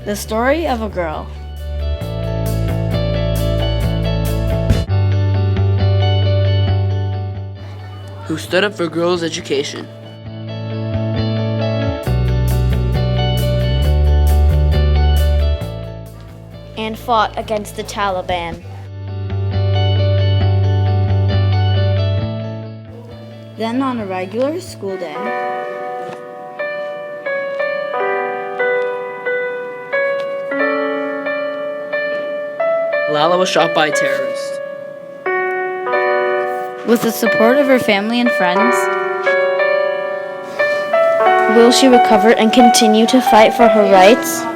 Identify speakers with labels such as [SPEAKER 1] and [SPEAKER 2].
[SPEAKER 1] The story of a girl.
[SPEAKER 2] Who stood up for girls' education.
[SPEAKER 3] And fought against the Taliban.
[SPEAKER 1] Then on a regular school day,
[SPEAKER 2] Malala was shot by a terrorist.
[SPEAKER 1] with the support of her family and friends,
[SPEAKER 3] Will she recover and continue to fight for her rights?